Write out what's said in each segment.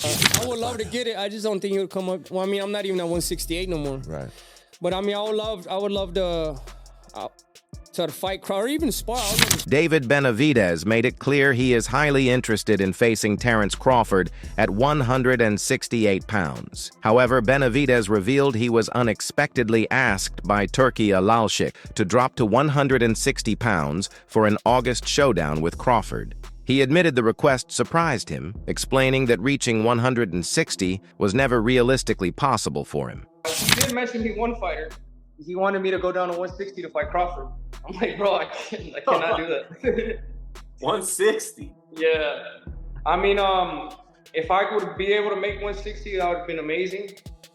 I would love to get it. I just don't think it would come up. Well, I mean, I'm not even at 168 no more. Right. But I mean, I would love to fight Crawford or even spar. David Benavidez made it clear he is highly interested in facing Terence Crawford at 168 pounds. However, Benavidez revealed he was unexpectedly asked by Turki Alalshik to drop to 160 pounds for an August showdown with Crawford. He admitted the request surprised him, explaining that reaching 160 was never realistically possible for him. He did mention me one fighter. He wanted me to go down to 160 to fight Crawford. I'm like, bro, I cannot do that. 160? Yeah. I mean, if I would be able to make 160, that would have been amazing.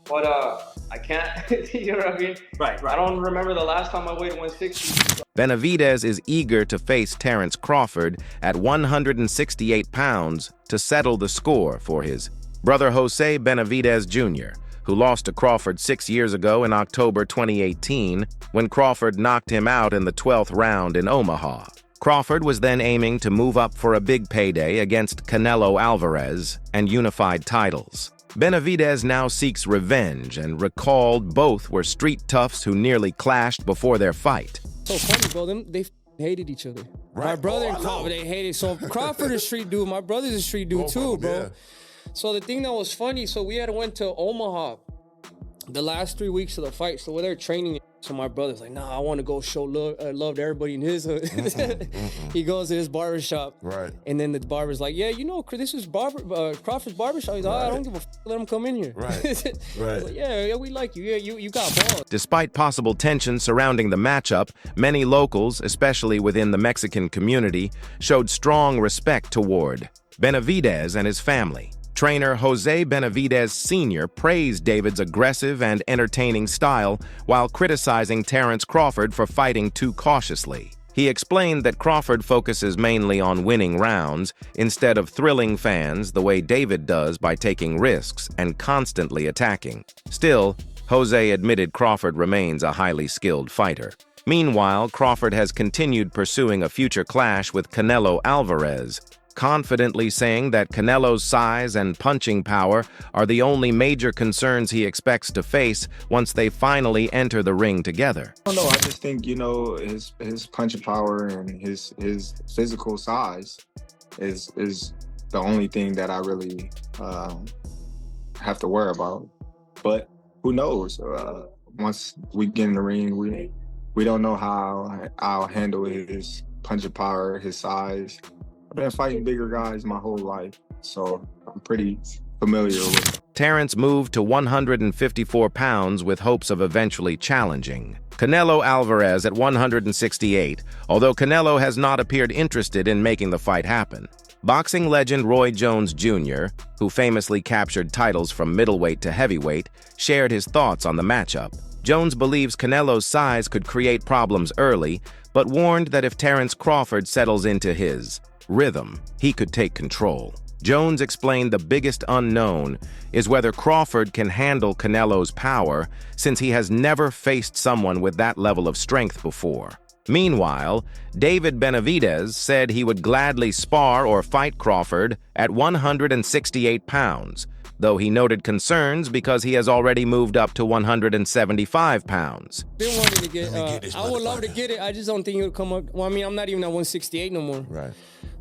But I can't. You know what I mean? Right. I don't remember the last time I weighed 160. Benavidez is eager to face Terence Crawford at 168 pounds to settle the score for his brother Jose Benavidez Jr., who lost to Crawford 6 years ago in October 2018 when Crawford knocked him out in the 12th round in Omaha. Crawford was then aiming to move up for a big payday against Canelo Alvarez and unified titles. Benavidez now seeks revenge and recalled both were street toughs who nearly clashed before their fight. So funny, bro. They hated each other. Right. My brother and Crawford, they hated. So Crawford is a street dude. My brother's a street dude too, bro. Yeah. So the thing that was funny, so we had went to Omaha the last 3 weeks of the fight. So we're there training. So my brother's like, nah, I want to go show love to everybody in his hood. He goes to his barbershop. Right. And then the barber's like, yeah, you know, this is Crawford's barbershop. He's like, I don't give a f, let him come in here. Right. Right. Like, yeah, we like you. Yeah, you got balls. Despite possible tension surrounding the matchup, many locals, especially within the Mexican community, showed strong respect toward Benavidez and his family. Trainer Jose Benavidez Sr. praised David's aggressive and entertaining style while criticizing Terence Crawford for fighting too cautiously. He explained that Crawford focuses mainly on winning rounds instead of thrilling fans the way David does by taking risks and constantly attacking. Still, Jose admitted Crawford remains a highly skilled fighter. Meanwhile, Crawford has continued pursuing a future clash with Canelo Alvarez, confidently saying that Canelo's size and punching power are the only major concerns he expects to face once they finally enter the ring together. I don't know. I just think, you know, his punching power and his physical size is the only thing that I really have to worry about. But who knows? Once we get in the ring, we don't know how I'll handle his punching power, his size. I've been fighting bigger guys my whole life, so I'm pretty familiar with it. Terence moved to 154 pounds with hopes of eventually challenging Canelo Alvarez at 168, although Canelo has not appeared interested in making the fight happen. Boxing legend Roy Jones Jr., who famously captured titles from middleweight to heavyweight, shared his thoughts on the matchup. Jones believes Canelo's size could create problems early, but warned that if Terence Crawford settles into his rhythm, he could take control. Jones explained the biggest unknown is whether Crawford can handle Canelo's power, since he has never faced someone with that level of strength before. Meanwhile, David Benavidez said he would gladly spar or fight Crawford at 168 pounds, though he noted concerns because he has already moved up to 175 pounds. Been wanting to get, I would love to get it. I just don't think it would come up. Well, I mean, I'm not even at 168 no more. Right.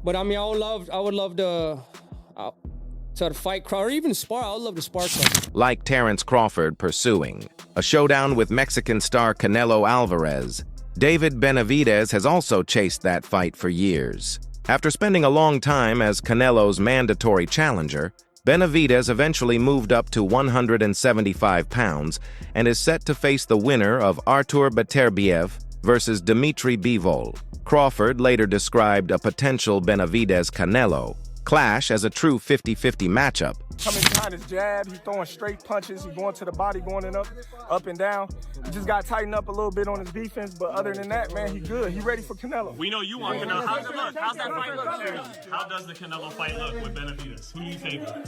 But I mean, I would love to fight Crawford or even spar. I would love to spar Crawford. Like Terence Crawford pursuing a showdown with Mexican star Canelo Alvarez, David Benavidez has also chased that fight for years. After spending a long time as Canelo's mandatory challenger, Benavidez eventually moved up to 175 pounds and is set to face the winner of Artur Beterbiev versus Dmitry Bivol. Crawford later described a potential Benavidez-Canelo clash as a true 50-50 matchup. Coming behind his jab, he's throwing straight punches, he's going to the body, going in up and down. He just got to tighten up a little bit on his defense, but other than that, man, he's good. He's ready for Canelo. We know you want Canelo. How's it look? How's that fight look, Sherry? How does the Canelo fight look with Benavidez? Who do you favor?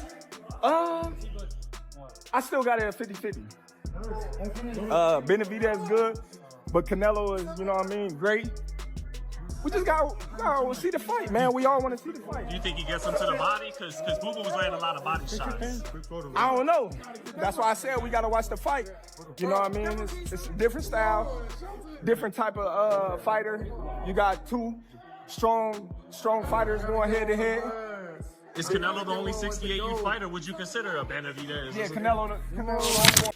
I still got it at 50-50. Benavidez good, but Canelo is, you know what I mean, great. We just gotta see the fight, man. We all want to see the fight. Do you think he gets him to the body? Because Boo Boo was landing a lot of body shots. I don't know. That's why I said we gotta watch the fight. You know what I mean? It's a different style, different type of fighter. You got two strong fighters going head to head. Is Canelo the only 68U fighter? Would you consider a Benavidez? Yeah, Canelo.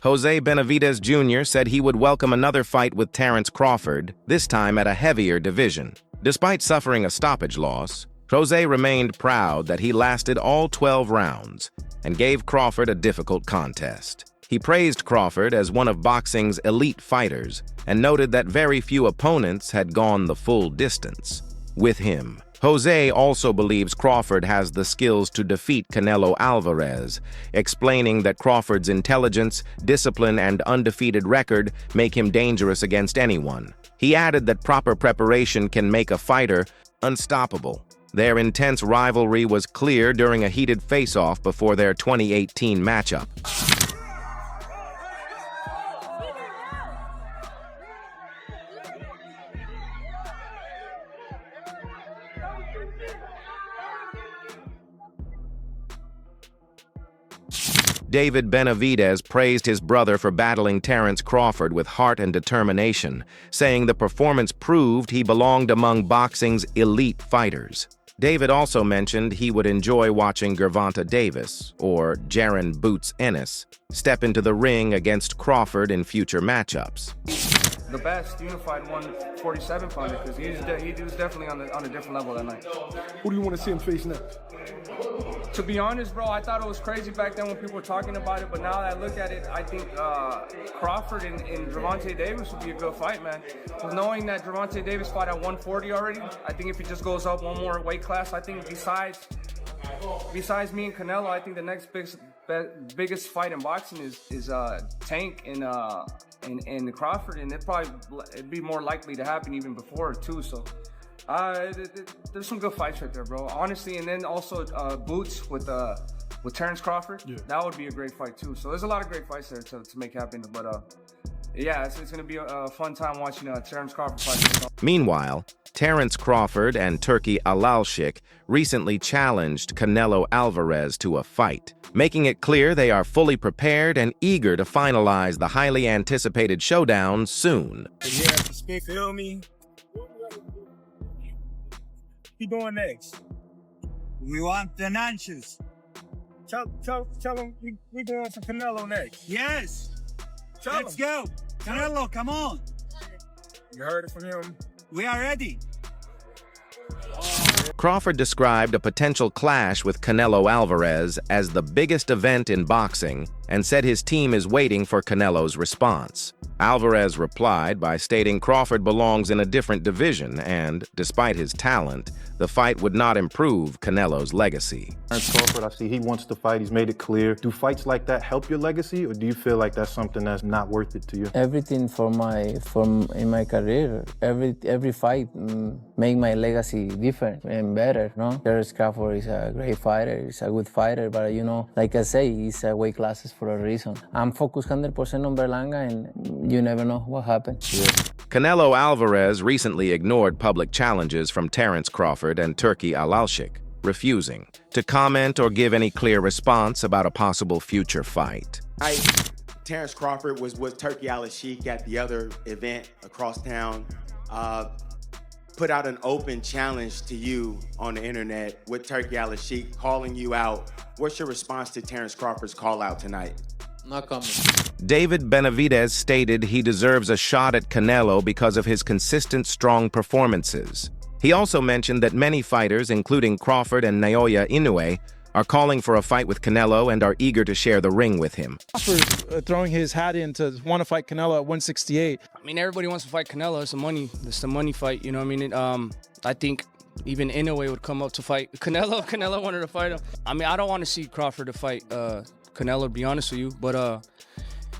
Jose Benavidez Jr. said he would welcome another fight with Terence Crawford, this time at a heavier division. Despite suffering a stoppage loss, Jose remained proud that he lasted all 12 rounds and gave Crawford a difficult contest. He praised Crawford as one of boxing's elite fighters and noted that very few opponents had gone the full distance with him. Jose also believes Crawford has the skills to defeat Canelo Alvarez, explaining that Crawford's intelligence, discipline, and undefeated record make him dangerous against anyone. He added that proper preparation can make a fighter unstoppable. Their intense rivalry was clear during a heated face-off before their 2018 matchup. David Benavidez praised his brother for battling Terence Crawford with heart and determination, saying the performance proved he belonged among boxing's elite fighters. David also mentioned he would enjoy watching Gervonta Davis, or Jaron Boots Ennis, step into the ring against Crawford in future matchups. The best unified 147 fighter, because he was definitely on a different level that night. Who do you want to see him face next? To be honest, bro, I thought it was crazy back then when people were talking about it, but now that I look at it, I think Crawford and Gervonta Davis would be a good fight, man. Knowing that Gervonta Davis fought at 140 already, I think if he just goes up one more weight class, I think besides me and Canelo, I think the next biggest fight in boxing is Tank and Crawford, and it'd be more likely to happen even before too. So there's some good fights right there, bro. Honestly, and then also Boots with Terence Crawford. Yeah. That would be a great fight too. So there's a lot of great fights there to make happen. But yeah, it's gonna be a fun time watching Terence Crawford fight. Meanwhile, Terence Crawford and Turki Alalshik recently challenged Canelo Alvarez to a fight, making it clear they are fully prepared and eager to finalize the highly anticipated showdown soon. Yeah, feel me? What you doing next? We want the Nanchus. Tell him we going for Canelo next. Yes. Let's go. Canelo, come on. You heard it from him. We are ready. Crawford described a potential clash with Canelo Alvarez as the biggest event in boxing and said his team is waiting for Canelo's response. Alvarez replied by stating Crawford belongs in a different division and, despite his talent, the fight would not improve Canelo's legacy. Terence Crawford, I see he wants to fight. He's made it clear. Do fights like that help your legacy, or do you feel like that's something that's not worth it to you? Everything in my career, every fight make my legacy different and better. No, Terence Crawford is a great fighter. He's a good fighter, but like I say, he's weight classes for a reason. I'm focused 100% on Berlanga, and you never know what happens. Yeah. Canelo Alvarez recently ignored public challenges from Terence Crawford and Turki Alalshik, refusing to comment or give any clear response about a possible future fight. Terence Crawford was with Turki Alalshik at the other event across town, put out an open challenge to you on the internet with Turki Alalshik calling you out. What's your response to Terence Crawford's call out tonight? Not coming. David Benavidez stated he deserves a shot at Canelo because of his consistent, strong performances. He also mentioned that many fighters, including Crawford and Naoya Inoue, are calling for a fight with Canelo and are eager to share the ring with him. Crawford throwing his hat in to want to fight Canelo at 168. I mean, everybody wants to fight Canelo. It's the money fight, you know what I mean? I think even Inoue would come up to fight Canelo. Canelo wanted to fight him. I mean, I don't want to see Crawford to fight Canelo, to be honest with you, but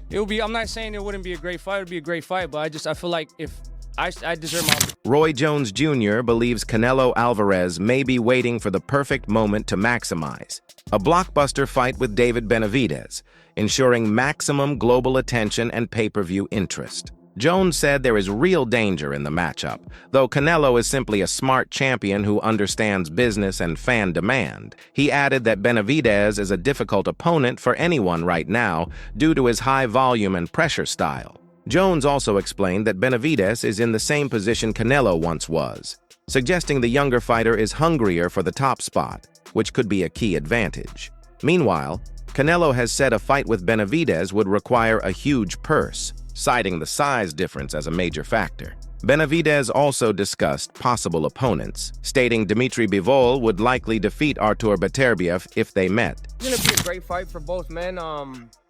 it would be. I'm not saying it wouldn't be a great fight. It would be a great fight, but I feel like if I deserve my. Roy Jones Jr. believes Canelo Alvarez may be waiting for the perfect moment to maximize a blockbuster fight with David Benavidez, ensuring maximum global attention and pay-per-view interest. Jones said there is real danger in the matchup, though Canelo is simply a smart champion who understands business and fan demand. He added that Benavidez is a difficult opponent for anyone right now due to his high volume and pressure style. Jones also explained that Benavidez is in the same position Canelo once was, suggesting the younger fighter is hungrier for the top spot, which could be a key advantage. Meanwhile, Canelo has said a fight with Benavidez would require a huge purse, citing the size difference as a major factor. Benavidez also discussed possible opponents, stating Dmitry Bivol would likely defeat Artur Beterbiev if they met. It's gonna be a great fight for both men.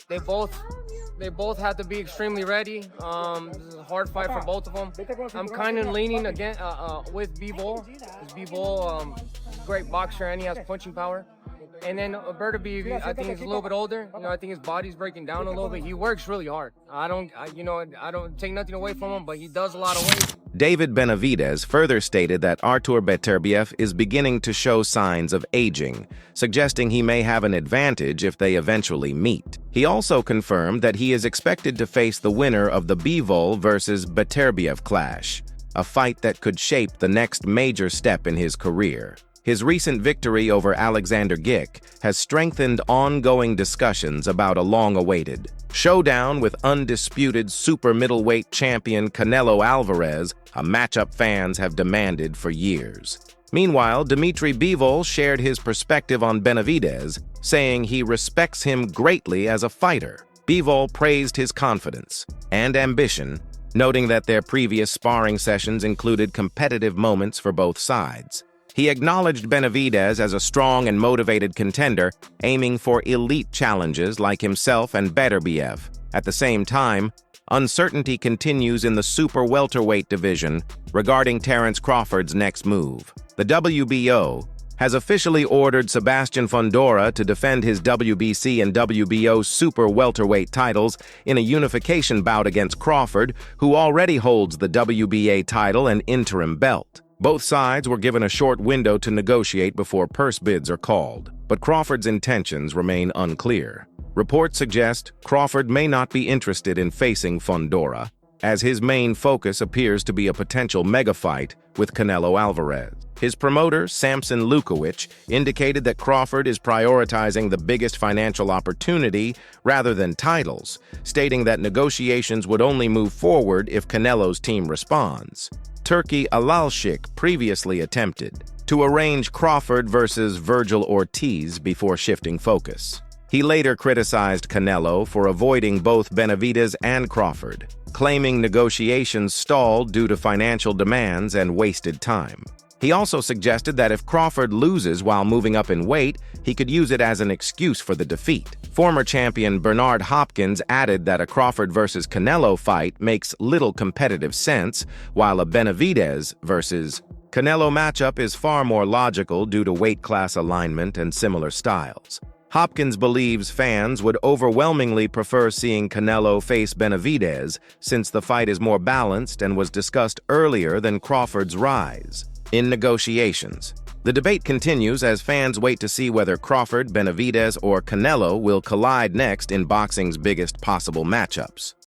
They both have to be extremely ready. This is a hard fight for both of them. I'm kind of leaning again with Bivol. Bivol, great boxer and he has punching power. And then Beterbiev, I think he's a little bit older. I think his body's breaking down a little bit. He works really hard. I don't take nothing away from him, but he does a lot of weight. David Benavidez further stated that Artur Beterbiev is beginning to show signs of aging, suggesting he may have an advantage if they eventually meet. He also confirmed that he is expected to face the winner of the Bivol versus Beterbiev clash, a fight that could shape the next major step in his career. His recent victory over Alexander Gick has strengthened ongoing discussions about a long-awaited showdown with undisputed super middleweight champion Canelo Alvarez, a matchup fans have demanded for years. Meanwhile, Dmitry Bivol shared his perspective on Benavidez, saying he respects him greatly as a fighter. Bivol praised his confidence and ambition, noting that their previous sparring sessions included competitive moments for both sides. He acknowledged Benavidez as a strong and motivated contender, aiming for elite challenges like himself and Beterbiev. At the same time, uncertainty continues in the super welterweight division regarding Terence Crawford's next move. The WBO has officially ordered Sebastian Fundora to defend his WBC and WBO super welterweight titles in a unification bout against Crawford, who already holds the WBA title and interim belt. Both sides were given a short window to negotiate before purse bids are called, but Crawford's intentions remain unclear. Reports suggest Crawford may not be interested in facing Fundora, as his main focus appears to be a potential mega fight with Canelo Alvarez. His promoter, Samson Lukowicz, indicated that Crawford is prioritizing the biggest financial opportunity rather than titles, stating that negotiations would only move forward if Canelo's team responds. Turki Alalshik previously attempted to arrange Crawford versus Virgil Ortiz before shifting focus. He later criticized Canelo for avoiding both Benavidez and Crawford, claiming negotiations stalled due to financial demands and wasted time. He also suggested that if Crawford loses while moving up in weight, he could use it as an excuse for the defeat. Former champion Bernard Hopkins added that a Crawford versus Canelo fight makes little competitive sense, while a Benavidez versus Canelo matchup is far more logical due to weight class alignment and similar styles. Hopkins believes fans would overwhelmingly prefer seeing Canelo face Benavidez since the fight is more balanced and was discussed earlier than Crawford's rise. In negotiations, the debate continues as fans wait to see whether Crawford, Benavidez, or Canelo will collide next in boxing's biggest possible matchups.